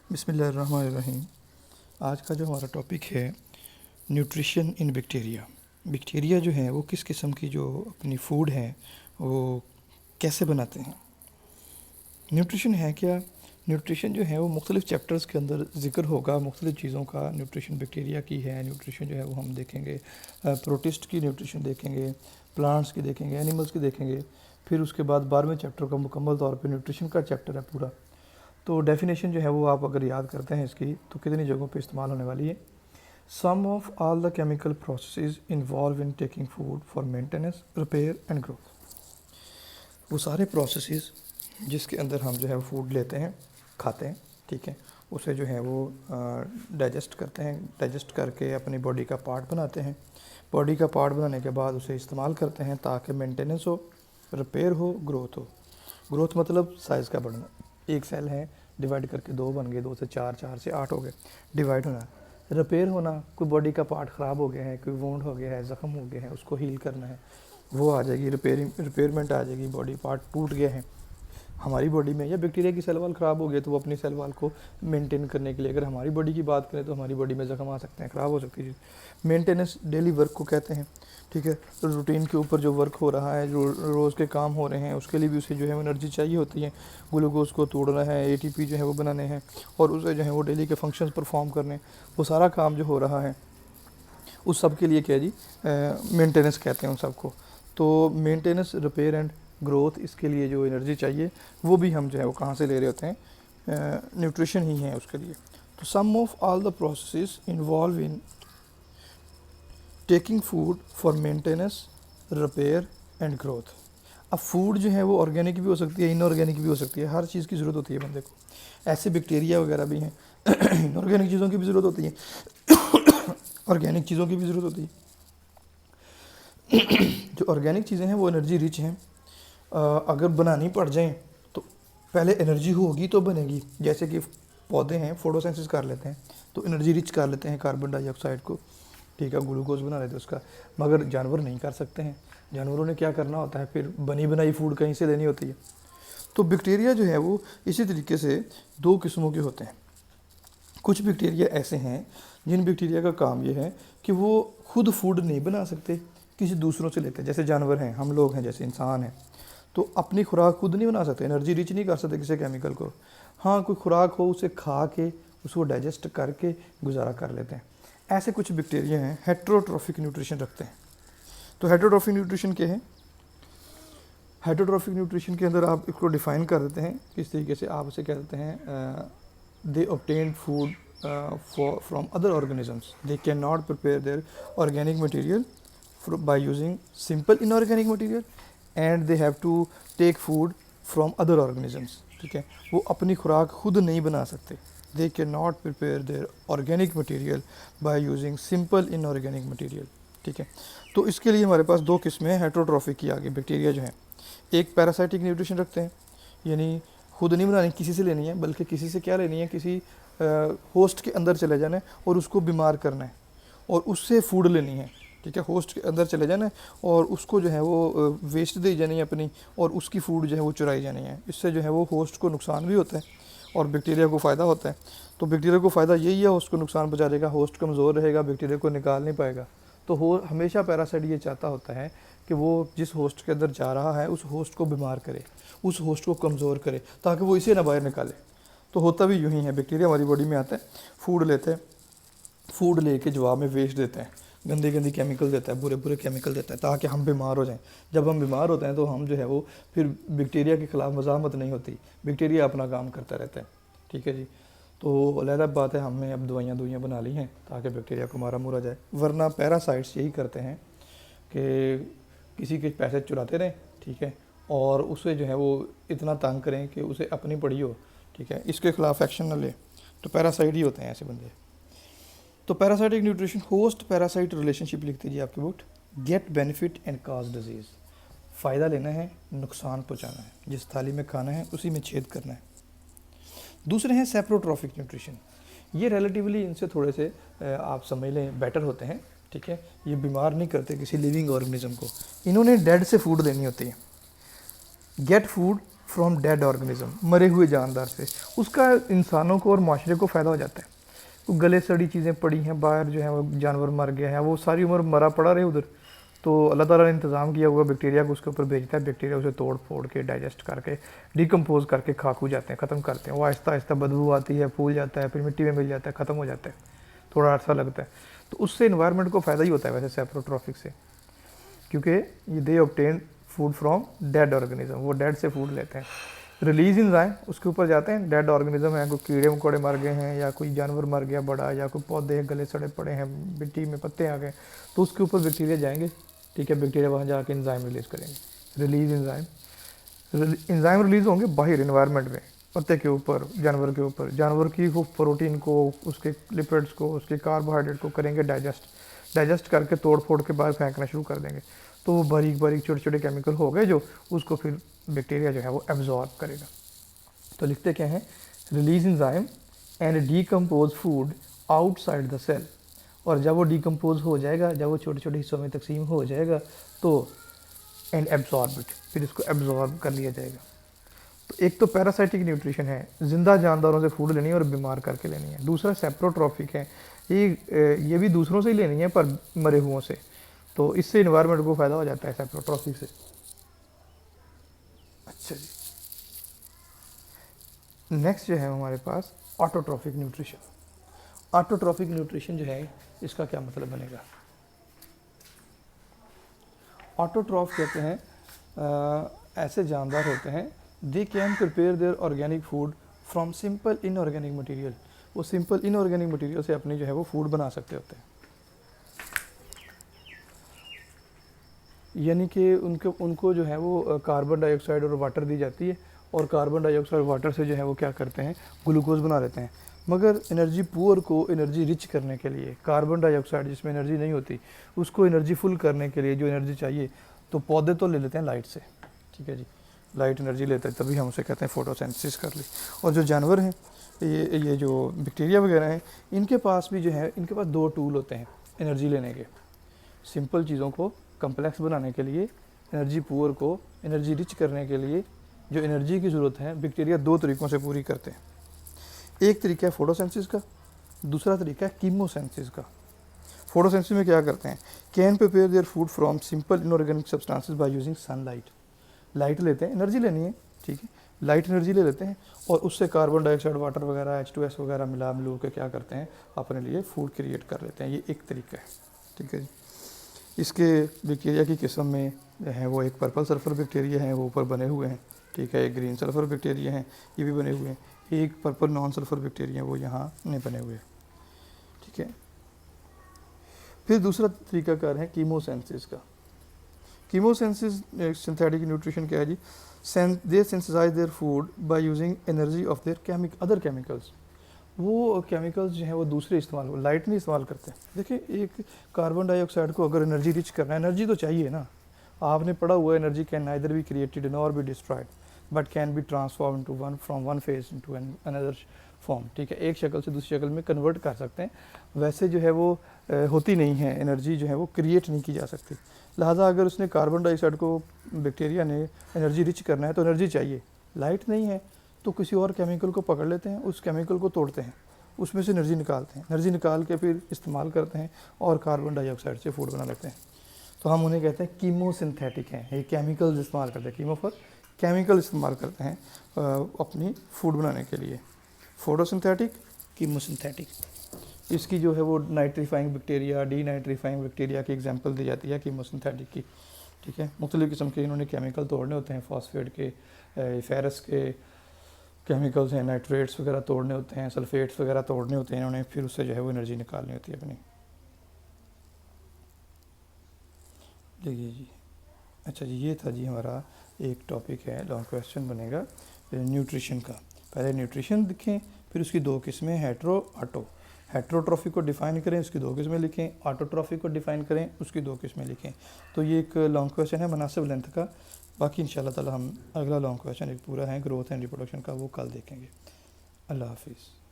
बिस्मिल्लाहिर्रहमानिर्रहीम। आज का जो हमारा टॉपिक है न्यूट्रिशन इन बैक्टीरिया। बैक्टीरिया जो है वो किस किस्म की जो अपनी फूड है वो कैसे बनाते हैं। न्यूट्रिशन है क्या? न्यूट्रिशन जो है वो मुख्तलिफ़ चैप्टर्स के अंदर ज़िक्र होगा मुख्तलिफ़ चीज़ों का। न्यूट्रिशन बैक्टीरिया की है, न्यूट्रिशन जो है वो हम देखेंगे, प्रोटिस्ट की न्यूट्रिशन देखेंगे, प्लांट्स की देखेंगे, एनिमल्स की देखेंगे। फिर उसके बाद 12वें चैप्टर का मुकम्मल तौर पे न्यूट्रिशन का चैप्टर है पूरा। तो डेफिनेशन जो है वो आप अगर याद करते हैं इसकी तो कितनी जगहों पे इस्तेमाल होने वाली है। Sum of all the chemical processes involved in taking food for maintenance, repair and growth. वो सारे प्रोसेसेस जिसके अंदर हम जो है फूड लेते हैं, खाते हैं, ठीक है, उसे जो है वो डाइजेस्ट करते हैं, डाइजेस्ट करके अपनी बॉडी का पार्ट बनाते हैं। बॉडी का पार्ट बनाने के बाद उसे इस्तेमाल करते हैं ताकि मेंटेनेंस हो, रिपेयर हो, ग्रोथ हो। ग्रोथ मतलब साइज़ का बढ़ना। एक सेल है, डिवाइड करके 2 बन गए, 2 से 4, 4 से 8 हो गए, डिवाइड होना। रिपेयर होना, कोई बॉडी का पार्ट ख़राब हो गया है, कोई वोंड हो गया है, ज़ख़म हो गया है, उसको हील करना है, वो आ जाएगी रिपेयरमेंट आ जाएगी। बॉडी पार्ट टूट गया है हमारी बॉडी में, या बैक्टीरिया की सेल वाल ख़राब हो गए तो वो अपनी सेल वाल को मेंटेन करने के लिए, अगर हमारी बॉडी की बात करें तो हमारी बॉडी में ज़ख़म आ सकते हैं, ख़राब हो सकती है। मेंटेनेंस डेली वर्क को कहते हैं, ठीक है। रूटीन के ऊपर जो वर्क हो रहा है, जो रोज़ के काम हो रहे हैं, उसके लिए भी उसे जो है एनर्जी चाहिए होती है। ग्लूकोज को तोड़ना है, एटीपी जो है वो बनाने हैं, और उसे जो है वो डेली के फंक्शंस परफॉर्म करने, वो सारा काम जो हो रहा है उस सब के लिए क्या जी मेंटेनेंस कहते हैं उन सबको। तो मेंटेनेंस, रिपेयर एंड ग्रोथ, इसके लिए जो एनर्जी चाहिए वो भी हम जो है वो कहाँ से ले रहे होते हैं, न्यूट्रिशन ही है उसके लिए। तो sum of all the processes involved in taking food for maintenance, repair and growth. अब फूड जो है वो ऑर्गेनिक भी हो सकती है, इनऑर्गेनिक भी हो सकती है, हर चीज़ की ज़रूरत होती है बंदे को। ऐसे बैक्टीरिया वगैरह भी हैं इनऑर्गेनिक चीज़ों की भी ज़रूरत होती है ऑर्गेनिक चीज़ों की भी ज़रूरत होती है। जो ऑर्गेनिक चीज़ें हैं वो एनर्जी रिच हैं, अगर बनानी पड़ जाएं तो पहले एनर्जी होगी तो बनेगी। जैसे कि पौधे हैं, फोटोसिंथेसिस कर लेते हैं तो एनर्जी रिच कर लेते हैं कार्बन डाइऑक्साइड को, ठीक है, ग्लूकोज बना लेते हैं उसका। मगर जानवर नहीं कर सकते हैं, जानवरों ने क्या करना होता है, फिर बनी बनाई फूड कहीं से लेनी होती है। तो बैक्टीरिया जो है वो इसी तरीके से 2 किस्मों के होते हैं। कुछ बैक्टीरिया ऐसे हैं जिन बैक्टीरिया का काम ये है कि वो खुद फूड नहीं बना सकते, किसी दूसरों से लेते हैं। जैसे जानवर हैं, हम लोग हैं, जैसे इंसान हैं, तो अपनी खुराक खुद नहीं बना सकते, एनर्जी रिच नहीं कर सकते किसी केमिकल को। हाँ, कोई खुराक हो उसे खा के उसको डाइजेस्ट करके गुजारा कर लेते हैं। ऐसे कुछ बैक्टीरिया हैं हेटेरोट्रॉफिक न्यूट्रिशन रखते हैं। तो हेटेरोट्रॉफिक न्यूट्रिशन क्या है? हेटेरोट्रॉफिक न्यूट्रिशन के अंदर आप इसको डिफाइन कर देते हैं किस तरीके से, आप उसे कह देते हैं they obtain food from other organisms, they can not prepare their organic material by using simple inorganic material and they have to take food from other organisms, ठीक है। वो अपनी खुराक खुद नहीं बना सकते, they can not prepare their organic material by using simple inorganic material, ठीक है। तो इसके लिए हमारे पास 2 किस्में हैं हेटेरोट्रॉफिक की आगे बैक्टीरिया जो हैं। एक पैरासाइटिक न्यूट्रिशन रखते हैं, यानी खुद नहीं बनानी, किसी से लेनी है, बल्कि किसी से क्या लेनी है, किसी होस्ट के अंदर चले जाना है और उसको बीमार करना है और उससे फूड लेनी है, ठीक है। होस्ट के अंदर चले जाना है और उसको जो है वो वेस्ट दी जानी है अपनी, और उसकी फूड जो है वो चुराई जानी है। इससे जो है वो होस्ट को नुकसान भी होता है और बैक्टीरिया को फ़ायदा होता है। तो बैक्टीरिया को फ़ायदा यही है, होस्ट को नुकसान पहुँचा देगा, होस्ट कमज़ोर रहेगा, बैक्टीरिया को निकाल नहीं पाएगा। तो हमेशा पैरासाइट ये चाहता होता है कि वो जिस होस्ट के अंदर जा रहा है उस होस्ट को बीमार करे, उस होस्ट को कमज़ोर करे, ताकि वो इसे ना बाहर निकाले। तो होता भी यूँ ही है, बैक्टीरिया हमारी बॉडी में आता है, फूड लेते हैं, फूड लेके जवाब में वेस्ट देते हैं, गंदी गंदी केमिकल देता है, बुरे बुरे केमिकल देता है ताकि हम बीमार हो जाएं। जब हम बीमार होते हैं तो हम जो है वो फिर बैक्टीरिया के ख़िलाफ़ मज़ाहमत नहीं होती, बैक्टीरिया अपना काम करता रहता है, ठीक है जी। तो अलग बात है, हमने अब दवाइयाँ बना ली हैं ताकि बैक्टीरिया को मारा मुरा जाए, वरना पैरासाइट्स यही करते हैं कि किसी के पैसे चुराते रहें, ठीक है, और उसे जो है वो इतना तंग करें कि उसे अपनी पड़ी हो, ठीक है, इसके ख़िलाफ़ एक्शन न ले। तो पैरासाइट ही होते हैं ऐसे बंदे। तो parasitic nutrition, host parasite relationship लिख दीजिए आपकी book. Get benefit and cause disease, फ़ायदा लेना है, नुकसान पहुँचाना है, जिस थाली में खाना है उसी में छेद करना है। दूसरे हैं सेप्रोट्रॉफिक न्यूट्रिशन, ये रिलेटिवली इनसे थोड़े से आप समझ लें बेटर होते हैं, ठीक है। ये बीमार नहीं करते किसी लिविंग ऑर्गेनिज्म को, इन्होंने डेड से फूड लेनी होती है। Get food from dead organism, मरे हुए जानदार से, उसका इंसानों को और माशरे को फ़ायदा हो जाता है। तो गले सड़ी चीज़ें पड़ी हैं बाहर, जो है वो जानवर मर गया है, वो सारी उम्र मरा पड़ा रहे उधर, तो अल्लाह ताला ने इंतज़ाम किया हुआ बैक्टीरिया को उसके ऊपर भेजता है, बैक्टीरिया उसे तोड़ फोड़ के डाइजेस्ट करके डिकम्पोज करके खाकू जाते हैं, ख़त्म करते हैं। वो आहिस्ता आहिस्ता बदबू आती है, फूल जाता है, फिर मिट्टी में मिल जाता है, ख़त्म हो जाता है, थोड़ा अर्सा लगता है। तो उससे इन्वायरमेंट को फ़ायदा ही होता है वैसे सेप्रोट्रॉफिक से, क्योंकि ये they obtain food from dead organism, वो डेड से फूड लेते हैं। रिलीज इंजाइम उसके ऊपर जाते हैं, डेड ऑर्गेनिज्म है, कोई कीड़े मकोड़े मर गए हैं या कोई जानवर मर गया बड़ा, या कोई पौधे गले सड़े पड़े हैं, मिट्टी में पत्ते आ गए, तो उसके ऊपर बैक्टीरिया जाएंगे, ठीक है, बैक्टीरिया वहाँ जाके इंजाइम रिलीज़ करेंगे। रिलीज इंजाइम रिलीज़ होंगे बाहर इन्वायरमेंट में, पत्ते के ऊपर, जानवर के ऊपर, जानवर की वो प्रोटीन को, उसके लिपिड्स को, उसके कार्बोहाइड्रेट को करेंगे डाइजेस्ट करके तोड़ फोड़ के बाहर फेंकना शुरू कर देंगे। तो वो बारीक बारीक छोटे छोटे केमिकल हो गए जो उसको फिर बैक्टीरिया जो है वो एब्जॉर्ब करेगा। तो लिखते क्या है, release enzyme and decompose food outside the cell, और जब वो डीकम्पोज हो जाएगा, जब वो छोटे छोटे हिस्सों में तकसीम हो जाएगा तो एंड एब्जॉर्ब इट, फिर इसको एब्जॉर्ब कर लिया जाएगा। तो एक तो पैरासाइटिक न्यूट्रिशन है, जिंदा जानदारों से फूड लेनी है और बीमार करके लेनी है। दूसरा सेप्रोट्रॉफिक है, ये भी दूसरों से ही लेनी है पर मरे हुओं से, तो इससे इन्वायरमेंट को फ़ायदा हो जाता है सेप्रोट्रॉफिक से। अच्छा जी, नेक्स्ट जो है हमारे पास ऑटोट्रॉफिक न्यूट्रिशन। ऑटोट्रॉफिक न्यूट्रिशन जो है इसका क्या मतलब बनेगा। ऑटोट्रॉफ कहते हैं ऐसे जानदार होते हैं, they can prepare their organic food from simple inorganic material, वो सिंपल इनऑर्गेनिक मटेरियल से अपनी जो है वो फूड बना सकते होते हैं। यानी कि उनको जो है वो कार्बन डाइऑक्साइड और वाटर दी जाती है, और कार्बन डाइऑक्साइड वाटर से जो है वो क्या करते हैं, ग्लूकोज बना लेते हैं। मगर एनर्जी पुअर को एनर्जी रिच करने के लिए, कार्बन डाइऑक्साइड जिसमें एनर्जी नहीं होती, उसको एनर्जी फुल करने के लिए जो एनर्जी चाहिए, तो पौधे तो ले लेते हैं लाइट से, ठीक है जी, लाइट एनर्जी लेते हैं, तभी हम उसे कहते हैं फोटोसिंथेसिस कर ली। और जो जानवर हैं, ये जो बैक्टीरिया वगैरह हैं, इनके पास भी जो है, इनके पास दो टूल होते हैं एनर्जी लेने के। सिंपल चीज़ों को कम्प्लेक्स बनाने के लिए, एनर्जी पुअर को एनर्जी रिच करने के लिए जो एनर्जी की ज़रूरत है, बैक्टीरिया दो तरीक़ों से पूरी करते हैं। एक तरीका है फोटोसिंथेसिस का, दूसरा तरीका है कीमोसिंथेसिस का। फोटोसिंथेसिस में क्या करते हैं, can prepare their food from simple inorganic substances by using sunlight. Light लेते हैं, एनर्जी लेनी है, ठीक है, लाइट एनर्जी ले लेते हैं और उससे कार्बन डाइऑक्साइड, वाटर वगैरह, H2S वगैरह मिलू के क्या करते हैं, अपने लिए फूड क्रिएट कर लेते हैं। ये एक तरीका है, ठीक है जी। इसके बैक्टीरिया की किस्म में है वो एक पर्पल सल्फर बैक्टीरिया है, वो ऊपर बने हुए हैं, ठीक है, एक ग्रीन सल्फर बैक्टीरिया हैं, ये भी बने हुए हैं, एक पर्पल नॉन सल्फर बैक्टीरिया वो यहाँ नहीं बने हुए, ठीक है। फिर दूसरा तरीकाकार है कीमोसिंथेसिस का। कीमोसिंथेसिस सिंथेटिक न्यूट्रिशन क्या है जी, they synthesize their food by using energy of their other chemicals. वो केमिकल्स जो हैं वो दूसरे इस्तेमाल, लाइट नहीं इस्तेमाल करते। देखिए, एक कार्बन डाइऑक्साइड को अगर एनर्जी रिच करना है, एनर्जी तो चाहिए ना, आपने पढ़ा हुआ energy can neither be created nor be destroyed but can be transform into from one phase into another form, ठीक है, एक शक्ल से दूसरी शक्ल में कन्वर्ट कर सकते हैं। वैसे जो है वो होती नहीं है, एनर्जी जो है वो क्रिएट नहीं की जा सकती। लिहाजा अगर उसने कार्बन डाइऑक्साइड को, बैक्टीरिया ने एनर्जी रिच करना है तो एनर्जी चाहिए, लाइट नहीं है तो किसी और केमिकल को पकड़ लेते हैं, उस केमिकल को तोड़ते हैं, उसमें से एनर्जी निकालते हैं, एनर्जी निकाल के फिर इस्तेमाल करते हैं और कार्बन डाइऑक्साइड से फूड बना लेते हैं। तो हम उन्हें कहते हैं कीमोसिंथेटिक हैं, ये केमिकल्स इस्तेमाल करते हैं, कीमो फॉर केमिकल इस्तेमाल करते हैं अपनी फूड बनाने के लिए। Photosynthetic, chemosynthetic. इसकी जो है वो nitrifying bacteria, D nitrifying bacteria की एग्जांपल दी जाती है कीमोसिंथेटिक की, ठीक है। मुख्तलिफ़ किस्म के इन्होंने केमिकल तोड़ने होते हैं, फॉस्फेट के, फेरस के केमिकल्स हैं, नाइट्रेट्स वगैरह तोड़ने होते हैं, सल्फेट्स वगैरह तोड़ने होते हैं इन्होंने, फिर उससे जो है वो एनर्जी निकालनी होती है अपनी। देखिए जी, अच्छा जी, ये था जी हमारा एक टॉपिक है, लॉन्ग क्वेश्चन बनेगा न्यूट्रिशन का। पहले न्यूट्रिशन दिखें, फिर उसकी दो किस्में, हेट्रो ऑटो। हेट्रोट्रॉफी को डिफ़ाइन करें, उसकी दो किस्में लिखें, ऑटोट्रॉफी को डिफ़ाइन करें, उसकी दो किस्में लिखें। तो ये एक लॉन्ग क्वेश्चन है मुनासिब लेंथ का। बाकी इंशाल्लाह ताला हम अगला लॉन्ग क्वेश्चन एक पूरा है ग्रोथ एंड रिप्रोडक्शन का, वो कल देखेंगे। अल्लाह हाफिज़।